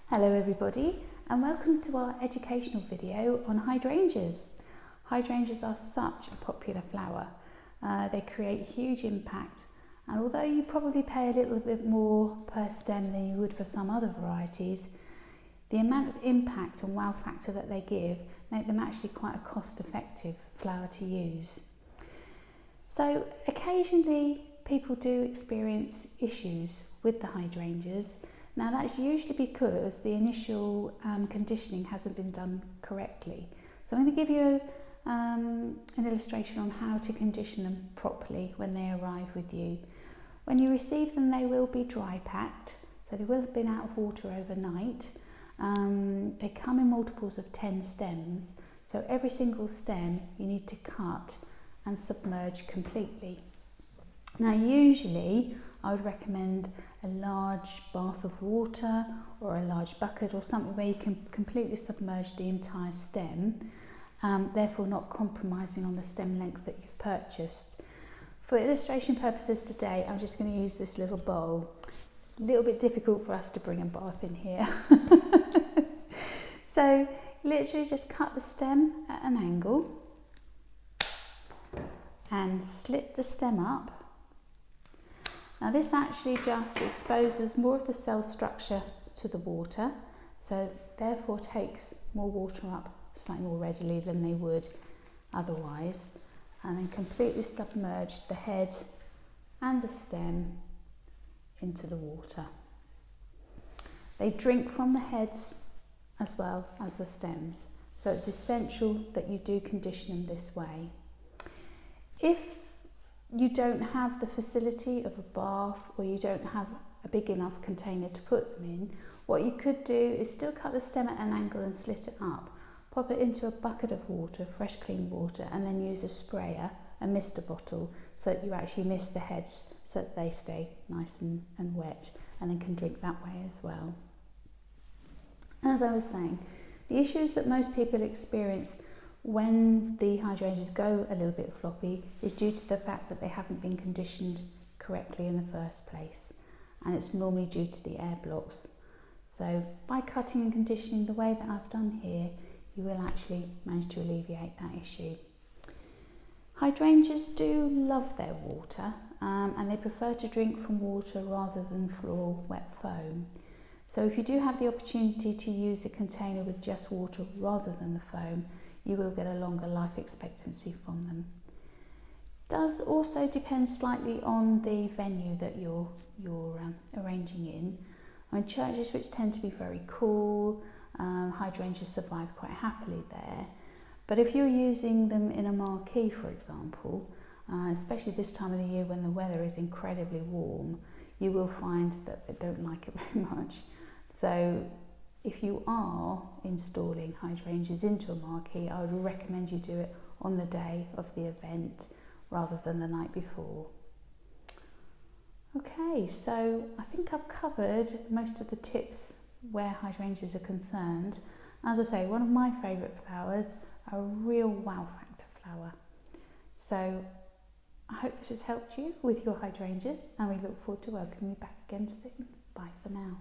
Hello everybody and welcome to our educational video on hydrangeas. Hydrangeas are such a popular flower. They create huge impact, and although you probably pay a little bit more per stem than you would for some other varieties, the amount of impact and wow factor that they give make them actually quite a cost-effective flower to use. So occasionally people do experience issues with the hydrangeas. Now that's usually because the initial conditioning hasn't been done correctly. So I'm going to give you an illustration on how to condition them properly when they arrive with you. When you receive them, they will be dry packed, so they will have been out of water overnight. They come in multiples of 10 stems, so every single stem you need to cut and submerge completely. Now usually I would recommend a large bath of water or a large bucket or something where you can completely submerge the entire stem, therefore not compromising on the stem length that you've purchased. For illustration purposes today, I'm just going to use this little bowl. A little bit difficult for us to bring a bath in here. So literally just cut the stem at an angle and slit the stem up. Now this actually just exposes more of the cell structure to the water, so therefore takes more water up slightly more readily than they would otherwise, and then completely submerge the head and the stem into the water. They drink from the heads as well as the stems, so it's essential that you do condition them this way. If you don't have the facility of a bath, or you don't have a big enough container to put them in, what you could do is still cut the stem at an angle and slit it up, pop it into a bucket of water, fresh clean water, and then use a sprayer, a mister bottle, so that you actually mist the heads so that they stay nice and wet, and then can drink that way as well. As I was saying, the issues that most people experience when the hydrangeas go a little bit floppy is due to the fact that they haven't been conditioned correctly in the first place, and it's normally due to the air blocks. So by cutting and conditioning the way that I've done here, you will actually manage to alleviate that issue. Hydrangeas do love their water, and they prefer to drink from water rather than floor wet foam. So if you do have the opportunity to use a container with just water rather than the foam, you will get a longer life expectancy from them. Does also depend slightly on the venue that you're arranging in. I mean, churches which tend to be very cool, hydrangeas survive quite happily there. But if you're using them in a marquee, for example, especially this time of the year when the weather is incredibly warm, you will find that they don't like it very much. So if you are installing hydrangeas into a marquee, I would recommend you do it on the day of the event rather than the night before. Okay, so I think I've covered most of the tips where hydrangeas are concerned. As I say, one of my favourite flowers, a real wow factor flower. So I hope this has helped you with your hydrangeas, and we look forward to welcoming you back again soon. Bye for now.